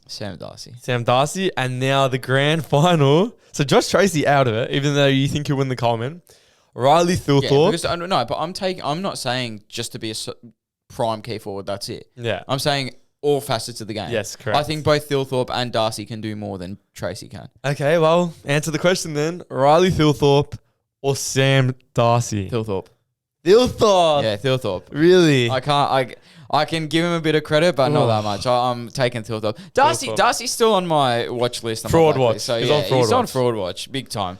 Sam Darcy. Sam Darcy. And now the grand final. So Josh Tracy out of it, even though you think he'll win the Coleman. Riley Yeah, Thilthorpe. because, no, but I'm not saying just to be a prime key forward, that's it. Yeah. I'm saying all facets of the game. Yes, correct. I think both Thilthorpe and Darcy can do more than Tracy can. Okay, well, answer the question then. Riley Thilthorpe or Sam Darcy? Thilthorpe. Thilthorpe. Yeah, Thilthorpe. Really? I can give him a bit of credit, but not that much. I'm taking Thilthorpe. Darcy's still on my watch list. Fraud watch. So He's yeah, on fraud he's on watch. fraud watch, big time.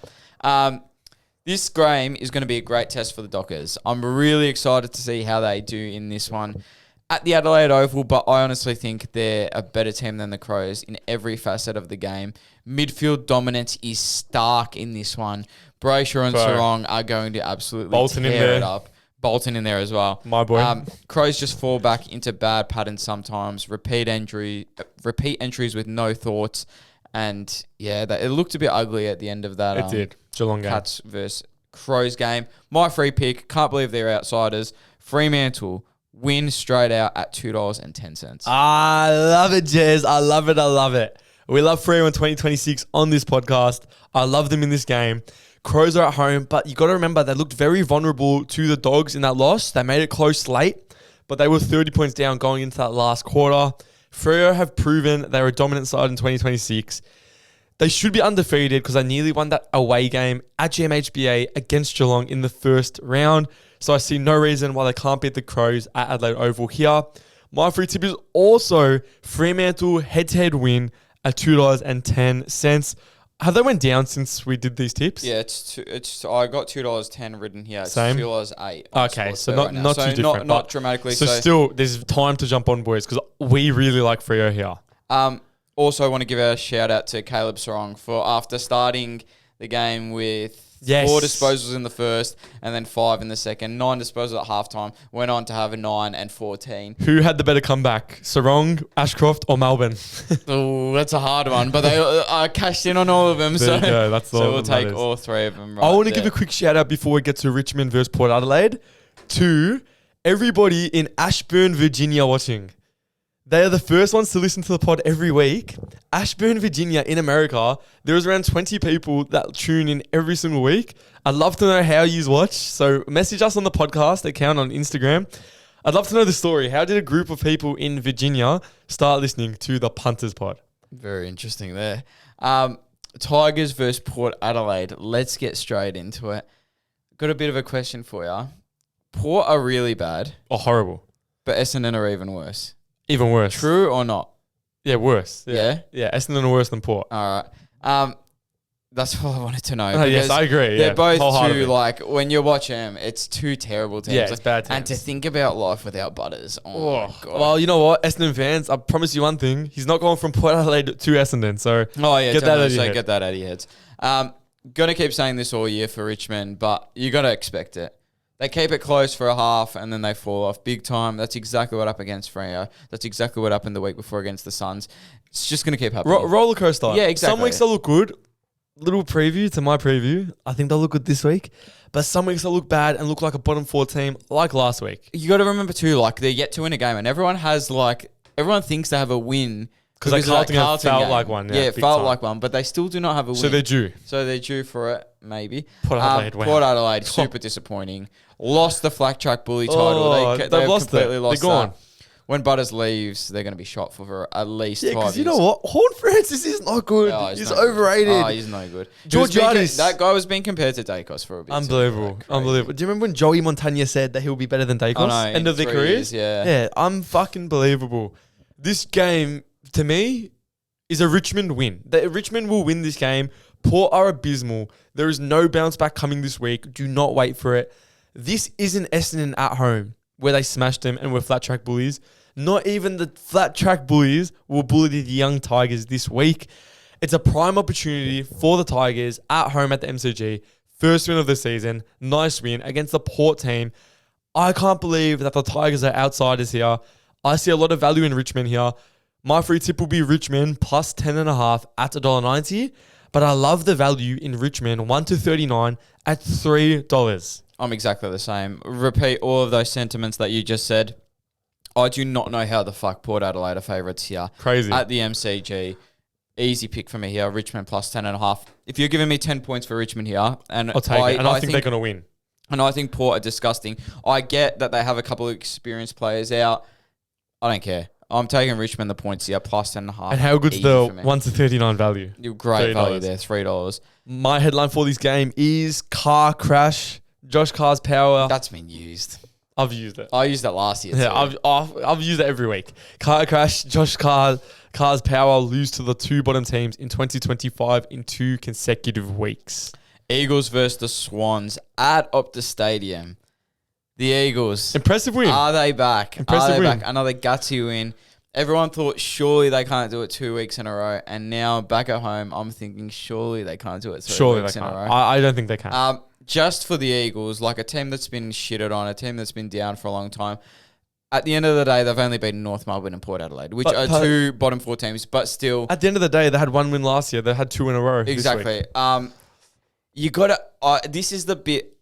This game is going to be a great test for the Dockers. I'm really excited to see how they do in this one at the Adelaide Oval, but I honestly think they're a better team than the Crows in every facet of the game. Midfield dominance is stark in this one. Brayshaw and Sarong are going to absolutely Bolton tear it up. Bolton in there as well. My boy. Crows just fall back into bad patterns sometimes. Repeat entries with no thoughts. And yeah, it looked a bit ugly at the end of that. It did. Geelong game. Cats versus Crows game. My free pick, can't believe they're outsiders. Fremantle win straight out at $2.10. I love it, Jez. I love it. We love Freo in 2026 on this podcast. I love them in this game. Crows are at home, but you got to remember they looked very vulnerable to the Dogs in that loss. They made it close late, but they were 30 points down going into that last quarter. Freo have proven they're a dominant side in 2026. They should be undefeated because they nearly won that away game at GMHBA against Geelong in the first round. So I see no reason why they can't beat the Crows at Adelaide Oval here. My free tip is also Fremantle head-to-head win at $2.10. Have they went down since we did these tips? Yeah, I got $2.10 written here. It's Same? $2.08. Okay, so not too different. Not dramatically. So still, there's time to jump on, boys, because we really like Freo here. Also want to give a shout out to Caleb Sarong for after starting the game with 4 disposals in the first and then 5 in the second, 9 disposals at halftime, went on to have a 9 and 14. Who had the better comeback, Sarong, Ashcroft, or Melbourne? Oh, that's a hard one, but they cashed in on all of them. There you go. That's so we'll take all 3 of them. Right, I want to give a quick shout out before we get to Richmond versus Port Adelaide to everybody in Ashburn, Virginia watching. They are the first ones to listen to the pod every week. Ashburn, Virginia in America, there's around 20 people that tune in every single week. I'd love to know how you watch. So message us on the podcast account on Instagram. I'd love to know the story. How did a group of people in Virginia start listening to the Punters pod? Very interesting there. Tigers versus Port Adelaide. Let's get straight into it. Got a bit of a question for you. Port are really bad. Oh, horrible. But Essendon are even worse. Even worse. True or not? Yeah, worse. Yeah? Yeah, Essendon are worse than Port. All right. That's all I wanted to know. Oh, yes, I agree. They're both too, like, when you watch them, it's two terrible teams. Yeah, it's bad teams. And to think about life without Butters. Oh, my God. Well, you know what? Essendon fans, I promise you one thing. He's not going from Port Adelaide to Essendon. So get that out of your heads. Going to keep saying this all year for Richmond, but you got to expect it. They keep it close for a half and then they fall off big time. That's exactly what happened against Freo. That's exactly what happened the week before against the Suns. It's just going to keep happening. Roller coaster. Yeah, exactly. Some weeks they'll look good. Little preview to my preview. I think they'll look good this week. But some weeks they'll look bad and look like a bottom 4 team like last week. You got to remember too, like, they're yet to win a game and everyone thinks they have a win. Because Carlton felt game. like one. Yeah, it felt like one, but they still do not have a win. So they're due. For it, maybe. Port Adelaide, wow. Port Adelaide, super disappointing. Lost the flat track bully title. They've lost completely lost they're gone. That. When Butters leaves, they're going to be shot for at least 5 years. Because you know what? Horn Francis is not good. Oh, he's overrated. Oh, he's no good. That guy was being compared to Dacos for a bit. Unbelievable. Unbelievable. Do you remember when Joey Montagna said that he'll be better than Dacos? End of their careers? Yeah, fucking believable. This game, to me, is a Richmond win. Richmond will win this game. Port are abysmal. There is no bounce back coming this week. Do not wait for it. This isn't Essendon at home where they smashed them and were flat track bullies. Not even the flat track bullies will bully the young Tigers this week. It's a prime opportunity for the Tigers at home at the MCG. First win of the season. Nice win against the Port team. I can't believe that the Tigers are outsiders here. I see a lot of value in Richmond here. My free tip will be Richmond plus 10.5 at $1.90. But I love the value in Richmond 1 to 39 at $3. I'm exactly the same. Repeat all of those sentiments that you just said. I do not know how the fuck Port Adelaide are favourites here. Crazy. At the MCG. Easy pick for me here. Richmond plus 10.5. If you're giving me 10 points for Richmond here, and I'll take it. And I think they're going to win. And I think Port are disgusting. I get that they have a couple of experienced players out. I don't care. I'm taking Richmond the points here, plus 10.5. And how good's the 1 to 39 value? Great value there, $3. My headline for this game is car crash. Josh Carr's power. That's been used. I've used it. I used that last year. Yeah, I've used it every week. Car crash. Josh Carr's power lose to the 2 bottom teams in 2025 in 2 consecutive weeks. Eagles versus the Swans at Optus Stadium. The Eagles. Impressive win. Are they back? Impressive win. Back? Another gutsy win. Everyone thought surely they can't do it 2 weeks in a row. And now back at home, I'm thinking surely they can't do it 3 weeks in a row. I don't think they can. Just for the Eagles, like a team that's been shitted on, a team that's been down for a long time. At the end of the day, they've only beaten North Melbourne and Port Adelaide, which are 2 bottom 4 teams, but still. At the end of the day, they had 1 win last year. They had 2 in a row. Exactly. You got to. This is the bit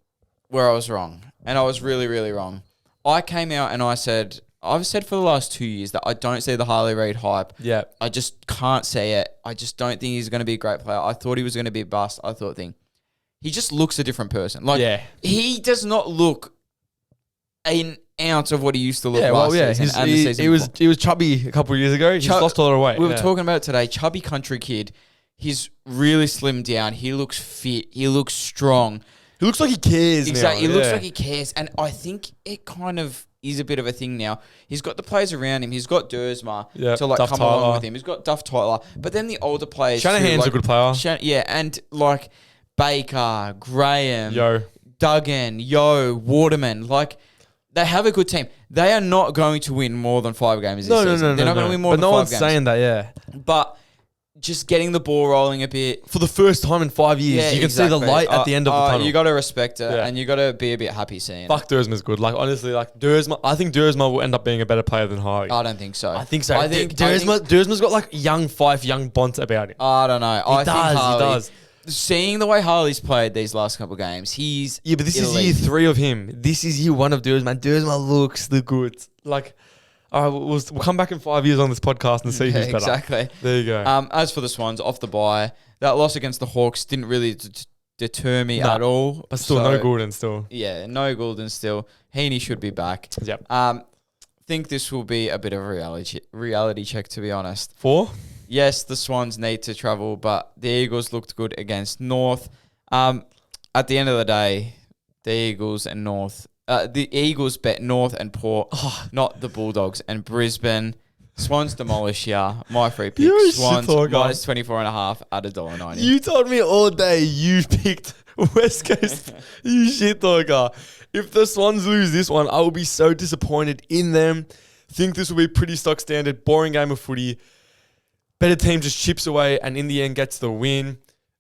where I was wrong, and I was really, really wrong. I came out and I've said for the last 2 years that I don't see the Harley Reid hype. Yeah. I just can't see it. I just don't think he's going to be a great player. I thought he was going to be a bust. He just looks a different person. He does not look an ounce of what he used to look last season. He was chubby a couple of years ago. He's lost a lot of weight. We were talking about it today. Chubby country kid. He's really slimmed down. He looks fit. He looks strong. He looks like he cares. Exactly. He looks like he cares. And I think it kind of is a bit of a thing now. He's got the players around him. He's got Dersma to Duff come Tyler. along with him. He's got Duff Tyler. But then the older players. Shanahan's a good player. And like Baker, Graham, Duggan, Waterman. Like, they have a good team. They are not going to win more than 5 games this season. They're not going to win more than 5 games. But no one's saying that, yeah. But just getting the ball rolling a bit. For the first time in 5 years, Yeah, you can see the light at the end of the tunnel. You got to respect it, and you got to be a bit happy seeing Fuck, Dersma's good. Like, honestly, like, I think Dersma will end up being a better player than Harley. I don't think so. I think so. I think Dersma's got, like, young Fife, young Bont about him. I don't know. He does. Seeing the way Harley's played these last couple of games, he's but this is year 3 of him. This is year 1 of Dersma. Dersma looks the goods. Like, all right, we'll come back in 5 years on this podcast and see who's better. Exactly. There you go. As for the Swans, off the bye, that loss against the Hawks didn't really deter me at all. But still, no Goulden still. Yeah, no Goulden still. Heaney should be back. Yep. Think this will be a bit of a reality check, to be honest. Yes, the Swans need to travel, but the Eagles looked good against North. At the end of the day, the Eagles and North... the Eagles bet North and Port, not the Bulldogs and Brisbane. Swans demolish my free pick. Swans minus 24.5 at $1.90. You told me all day you picked West Coast. You shit talker. If the Swans lose this one, I will be so disappointed in them. Think this will be pretty stock standard, boring game of footy. Better team just chips away and in the end gets the win.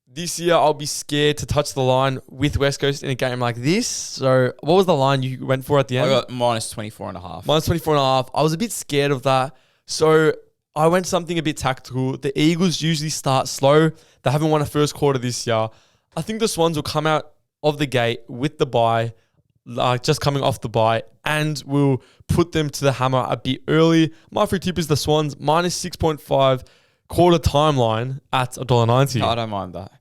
This year, I'll be scared to touch the line with West Coast in a game like this. So, what was the line you went for at the end? I got minus 24.5. Minus 24.5. I was a bit scared of that. So, I went something a bit tactical. The Eagles usually start slow. They haven't won a first quarter this year. I think the Swans will come out of the gate with the bye, just coming off the bye, and will put them to the hammer a bit early. My free tip is the Swans minus 6.5 quarter timeline at $1.90. I don't mind that.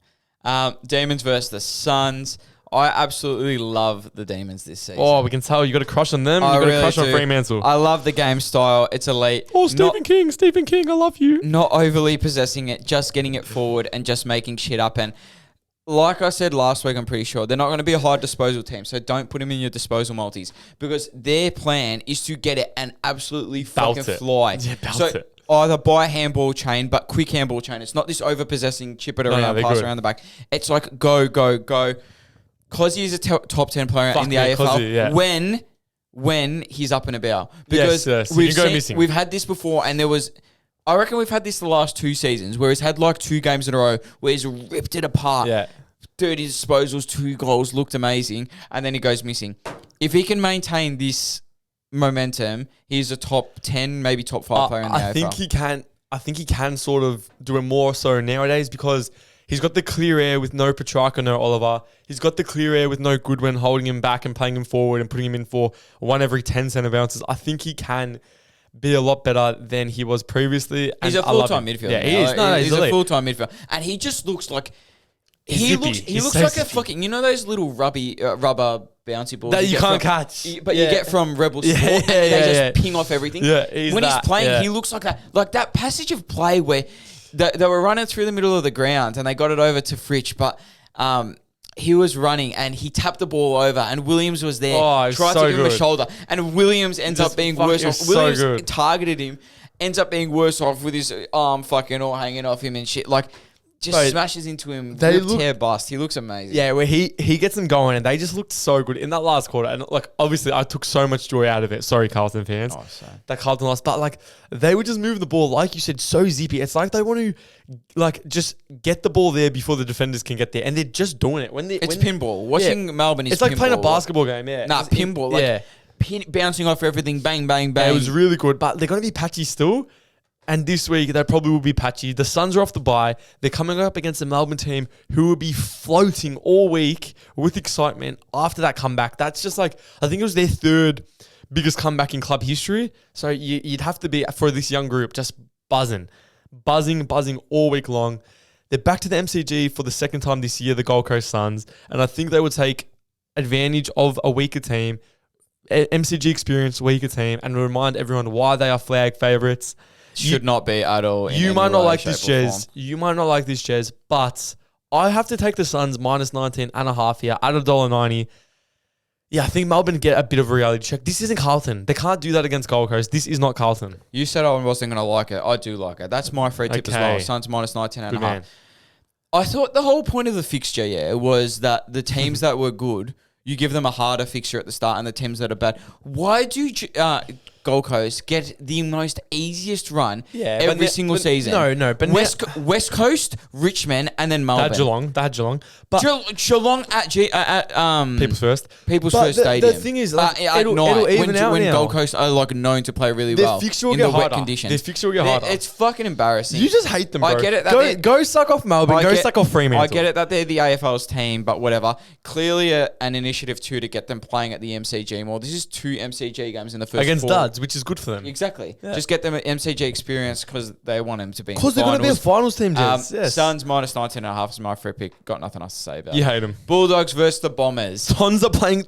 Demons versus the Suns. I absolutely love the Demons this season. Oh, we can tell you got a crush on them. You got a crush on Fremantle. I love the game style. It's elite. Oh, Stephen King, I love you. Not overly possessing it, just getting it forward and just making shit up. And like I said last week, I'm pretty sure they're not going to be a high disposal team. So don't put them in your disposal multis because their plan is to get it and absolutely fucking fly. Yeah, belt it. Either buy handball chain, but quick handball chain. It's not this over-possessing, chip it around, pass around the back. It's like go. Cozzy is a top 10 player in the AFL Cozzy, yeah. when he's up and about. Because yes. We've had this before, and I reckon we've had this the last 2 seasons, where he's had like 2 games in a row where he's ripped it apart. Yeah. 30 disposals, 2 goals, looked amazing, and then he goes missing. If he can maintain this momentum, he's a top 10, maybe top 5 player in the AFL. I think he can sort of do it more so nowadays because he's got the clear air with no Petrarca, no Oliver. He's got the clear air with no Goodwin holding him back and playing him forward and putting him in for 1 every 10 centre bounces. I think he can be a lot better than he was previously. He's a full-time midfielder. Yeah, he is. He's a full-time midfielder. And he just looks like... He looks like a fucking... You know those little rubber bouncy balls that you can't catch, you get from Rebel Sport, and they just ping off everything. Yeah, when he's playing, he looks like that passage of play where they were running through the middle of the ground and they got it over to Fritsch, but he was running and he tapped the ball over and Williams was there, tried to give him a shoulder, and Williams ends up being worse off. Williams targeted him, ends up being worse off with his arm fucking all hanging off him and shit. Like, just smashes into him. Tear bust. He looks amazing. Yeah, where he gets them going, and they just looked so good in that last quarter. And like, obviously, I took so much joy out of it. Sorry, Carlton fans, that Carlton lost. But like, they were just moving the ball, like you said, so zippy. It's like they want to like just get the ball there before the defenders can get there, and they're just doing it. It's pinball. Watching Melbourne is. It's like playing a basketball game. Yeah, pinball. Like, bouncing off everything, bang, bang, bang. Yeah, it was really good, but they're going to be patchy still. And this week, they probably will be patchy. The Suns are off the bye. They're coming up against the Melbourne team who will be floating all week with excitement after that comeback. That's just like, I think it was their 3rd biggest comeback in club history. So you'd have to be, for this young group, just buzzing all week long. They're back to the MCG for the 2nd time this year, the Gold Coast Suns. And I think they would take advantage of a weaker team, MCG experience, weaker team, and remind everyone why they are flag favourites. Should not be at all. You might not like this, Jez. You might not like this, Jez. But I have to take the Suns minus 19.5 here at $1.90. Yeah, I think Melbourne get a bit of a reality check. This isn't Carlton. They can't do that against Gold Coast. This is not Carlton. You said I wasn't going to like it. I do like it. That's my free tip as well. Suns minus 19.5. I thought the whole point of the fixture, was that the teams that were good, you give them a harder fixture at the start, and the teams that are bad. Why do Gold Coast get the most easiest run Yeah, every single season. No, but West Coast, Richmond, and then Melbourne. They had Geelong. But Geelong at People's First. People's But First the Stadium. thing is, like, at it'll night even out when now. Gold Coast are like known to play really well fixture will in get the wet harder. conditions. Their fixture will get harder. It's fucking embarrassing. You just hate them, bro. I get it. That Go suck off Melbourne. Go suck off Fremantle. I get it that they're the AFL's team, but whatever. Clearly an initiative too to get them playing at the MCG more. This is 2 MCG games in the first Against 4. duds, which is good for them. Exactly. Yeah. Just get them an MCG experience because they want them to be in Because the they're going to be a finals team, Jez. Yes. Suns minus 19.5 is my free pick. Got nothing else to say about it. You hate them. Bulldogs versus the Bombers. Dons are paying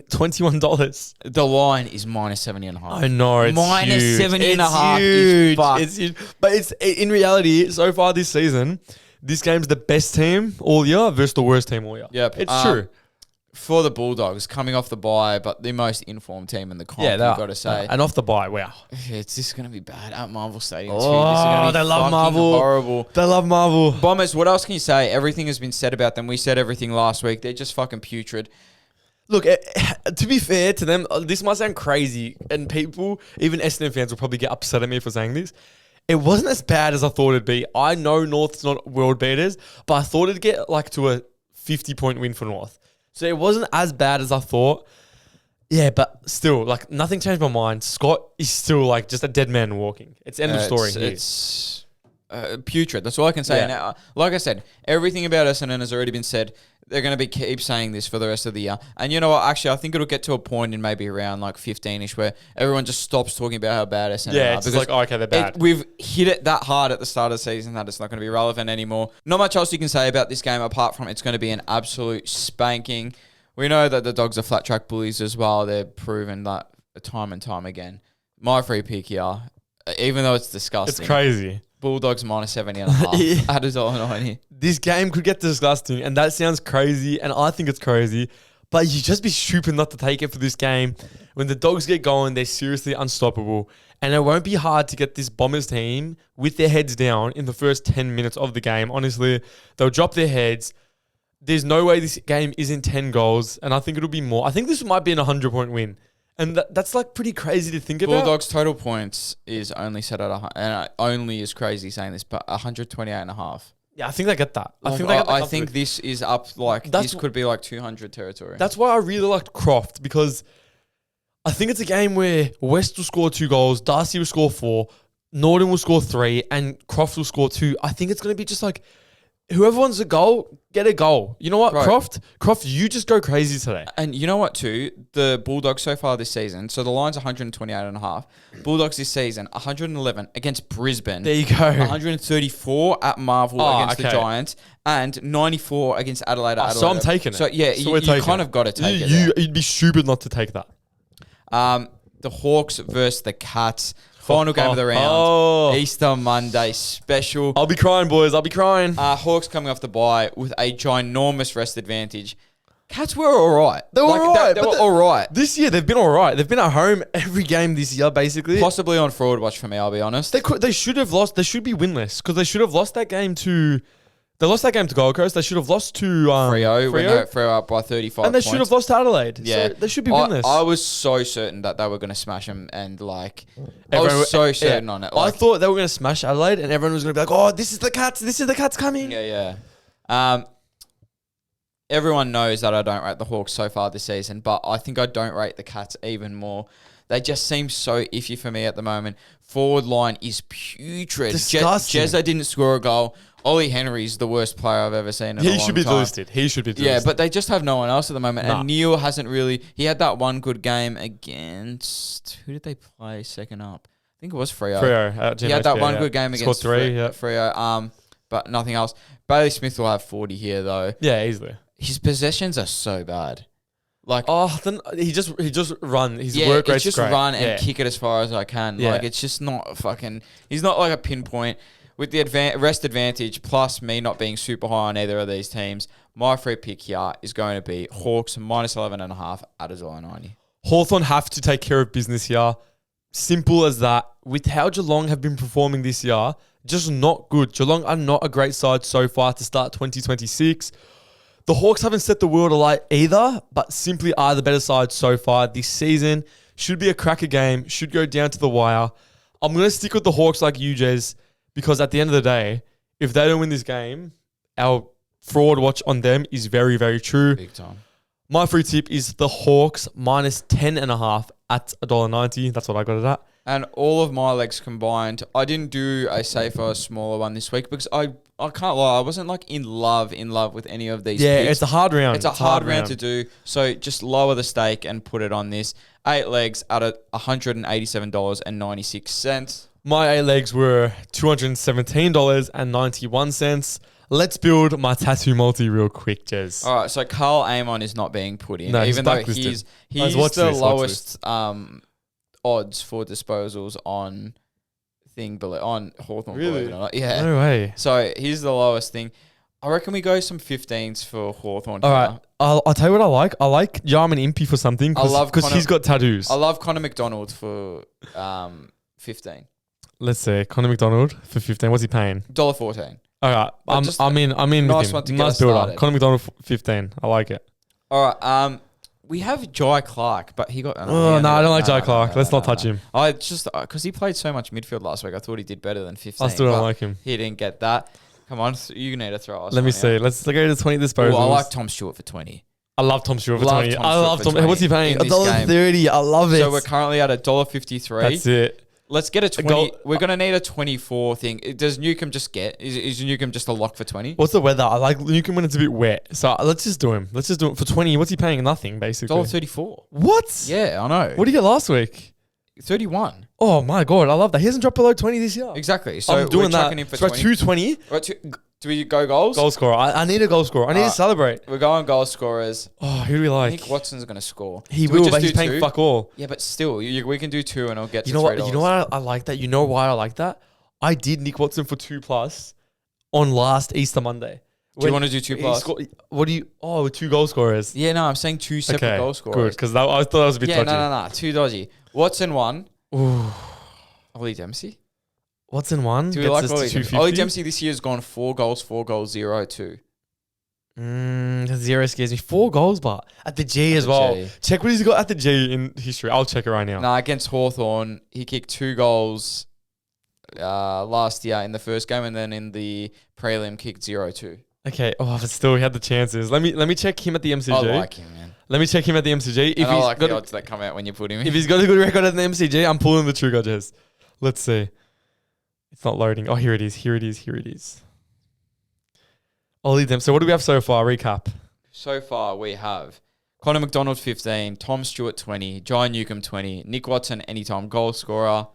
$21. The line is minus 70.5. I know, it's minus huge. 70.5 It's is huge. fucked. It's huge. But it's in reality, so far this season, this game's the best team all year versus the worst team all year. Yep. It's true. For the Bulldogs, coming off the bye, but the most informed team in the comp, Yeah, you've got to say. And off the bye, wow. It's just going to be bad at Marvel Stadium too. Oh, This is gonna be they love fucking Marvel. horrible. They love Marvel. Bombers, what else can you say? Everything has been said about them. We said everything last week. They're just fucking putrid. Look, to be fair to them, this might sound crazy, and people, even Essendon fans, will probably get upset at me for saying this. It wasn't as bad as I thought it'd be. I know North's not world beaters, but I thought it'd get like to a 50-point win for North. So it wasn't as bad as I thought. Yeah, but still, like, nothing changed my mind. Scott is still like just a dead man walking. It's end of story. It's putrid. That's all I can say. Yeah. Now, like I said, everything about Essendon has already been said. They're going to keep saying this for the rest of the year. And you know what? Actually, I think it'll get to a point in maybe around like 15-ish where everyone just stops talking about how bad Essendon are. It's just like, oh, okay, they're bad. We've hit it that hard at the start of the season that it's not going to be relevant anymore. Not much else you can say about this game apart from it's going to be an absolute spanking. We know that the Dogs are flat track bullies as well. They're proven that time and time again. My free pick here, even though it's disgusting. It's crazy. Bulldogs minus 70.5. Yeah. At $1.90. This game could get disgusting, and that sounds crazy, and I think it's crazy, but you just be stupid not to take it for this game. When the Dogs get going, they're seriously unstoppable, and it won't be hard to get this Bombers team with their heads down in the first 10 minutes of the game. Honestly, they'll drop their heads. There's no way this game isn't 10 goals, and I think it'll be more. I think this might be an 100-point win. And that's like pretty crazy to think about. Bulldogs total points is only set at and only is crazy saying this, but 128.5. Yeah, I think they get that. I think this is up like this could be like 200 territory. That's why I really liked Croft, because I think it's a game where West will score 2 goals, Darcy will score 4, Norton will score 3, and Croft will score 2. I think it's going to be just like whoever wants a goal, get a goal. You know what, Right. Croft, you just go crazy today. And you know what too? The Bulldogs so far this season, so the line's 128.5. Bulldogs this season, 111 against Brisbane. There you go. 134 at Marvel against the okay. Giants, and 94 against Adelaide. at So I'm Adelaide. taking it. So yeah, So we're you taking kind it. of got to take it. there. You'd be stupid not to take that. The Hawks versus the Cats. Final game of the round. Oh. Easter Monday special. I'll be crying, boys. I'll be crying. Hawks coming off the bye with a ginormous rest advantage. Cats were all right. They were all right. They were all right. This year, they've been all right. They've been at home every game this year, basically. Possibly on fraud watch for me, I'll be honest. They should have lost. They should be winless because they should have lost that game to. They lost that game to Gold Coast. They should have lost to Freo. Freo. Freo up by 35 And they points. should have lost to Adelaide. Yeah. So they should be winless. I was so certain that they were going to smash them and like... I was so certain on it. I Like, thought they were going to smash Adelaide and everyone was going to be like, oh, this is the Cats. This is the Cats coming. Yeah. Everyone knows that I don't rate the Hawks so far this season, but I think I don't rate the Cats even more. They just seem so iffy for me at the moment. Forward line is putrid. Disgusting. Jezza didn't score a goal. Ollie Henry's the worst player I've ever seen in a long He should be time. delisted. He should be delisted. Yeah, but they just have no one else at the moment. Nah. And Neil hasn't really... He had that one good game against... Who did they play second up? I think it was Freo. Freo. He had that one good game against Scored 3, yeah. Freo. But nothing else. Bailey Smith will have 40 here, though. Yeah, easily. His possessions are so bad. Like... Oh, then he just run. His yeah, work rate's it's just great. run and Yeah. kick it as far as I can. Yeah. Like, it's just not fucking... He's not like a pinpoint. With the rest advantage, plus me not being super high on either of these teams, my free pick here is going to be Hawks minus 11.5 at $1.90. Hawthorn have to take care of business here. Simple as that. With how Geelong have been performing this year, just not good. Geelong are not a great side so far to start 2026. The Hawks haven't set the world alight either, but simply are the better side so far this season. Should be a cracker game. Should go down to the wire. I'm going to stick with the Hawks like you, Jez, because at the end of the day, if they don't win this game, our fraud watch on them is very, very true. Big time. My free tip is the Hawks minus 10.5 at $1.90. That's what I got it at. And all of my legs combined, I didn't do a safer, smaller one this week because I can't lie, I wasn't like in love with any of these picks. It's a hard round. It's a hard round to do. So just lower the stake and put it on this. 8 legs at $187.96. My 8 legs were $217.91. Let's build my tattoo multi real quick, Jez. All right, so Carl Amon is not being put in, No, even though blacklisted. he's the lowest odds for disposals on Hawthorn. Really? Believe it or not. Yeah. No way. So here's the lowest thing. I reckon we go some 15s for Hawthorn. All right. I'll tell you what I like. I like Jarman Impey for something because he's got tattoos. I love Connor McDonald for 15. Let's see. Connor McDonald for 15. What's he paying? $1.14. All right. I'm in nice with one to him. get Nice us builder. started. Connor McDonald 15. I like it. All right. We have Jai Clark, but he got... I don't like Jai Clark. Let's not touch him. I just... Because he played so much midfield last week, I thought he did better than 15. I still don't like him. He didn't get that. Come on, you need to throw us. Let me see. Let's go to 20 disposals. I like Tom Stewart for 20. I love Tom Stewart for 20. Tom I love Stewart Tom. for What's he paying? in this game. $1.30. I love it. So we're currently at $1.53. That's it. Let's get a 20. We're going to need a 24 thing. Does Newcomb just get? Is Newcomb just a lock for 20? What's the weather? I like Newcomb when it's a bit wet. So let's just do him. Let's just do it for 20. What's he paying? Nothing, basically. $1.34. What? Yeah, I know. What did he get last week? 31. Oh my God. I love that. He hasn't dropped below 20 this year. Exactly. So I'm doing we're that. chucking him for So 20. 220. Right, do we go goals? Goal scorer. I need a goal scorer. I need to celebrate. We're going goal scorers. Oh, who do we I like? think Watson's going to score. He Do we will, just but he's do paying two? fuck all. Yeah, but still, we can do 2 and I'll get You to know $3. what? You know what I like that? You know why I like that? I did Nick Watson for 2+ on last Easter Monday. Do you want to do 2+? What do you? Oh, 2 goal scorers. Yeah, no, I'm saying 2 separate goal scorers. Good, because I thought that was a bit dodgy. No. 2 dodgy. Watson 1. Ooh. Ollie Dempsey. Watson 1. Do we Gets like us Ollie to Dempsey? 250. Ollie Dempsey this year has gone 4 goals, 0-2. 0 scares me. 4 goals, but at the G as well. G. Check what he's got at the G in history. I'll check it right now. Nah, against Hawthorn, he kicked 2 goals last year in the first game, and then in the prelim kicked 0-2. Okay. Oh, but still, he had the chances. Let me check him at the MCG. I like him, man. Let me check him at the MCG. And I like the odds that come out when you put him in. If he's got a good record at the MCG, I'm pulling the trigger, Jez. Let's see. It's not loading. Oh, here it is. Here it is. Ollie Dempsey. So what do we have so far? Recap. So far, we have Connor McDonald 15, Tom Stewart 20, Jai Newcomb 20, Nick Watson anytime goal scorer.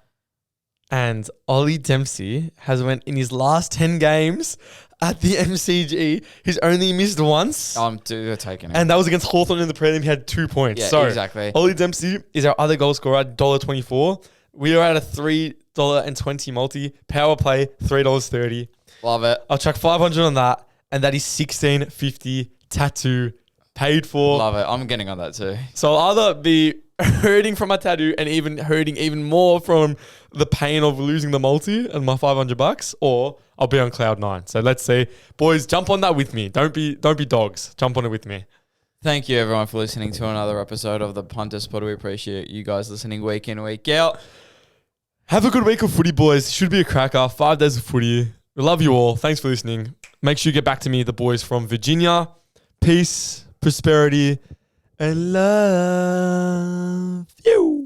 And Ollie Dempsey has went in his last 10 games at the MCG. He's only missed once. They're taking it. And that was against Hawthorn in the prelim. He had 2 points. Yeah, so exactly. Ollie Dempsey is our other goal scorer at $1.24. We are at a $3.20 multi. Power play, $3.30. Love it. I'll chuck 500 on that. And that is $16.50 tattoo paid for. Love it. I'm getting on that too. So I'll either be hurting from my tattoo and even hurting even more from the pain of losing the multi and my $500, or I'll be on cloud 9. So let's see. Boys, jump on that with me. Don't be dogs. Jump on it with me. Thank you everyone for listening to another episode of the Punters Pod. We appreciate you guys listening week in, week out. Have a good week of footy, boys. Should be a cracker. 5 days of footy. We love you all. Thanks for listening. Make sure you get back to me, the boys from Virginia. Peace, prosperity, and love. You.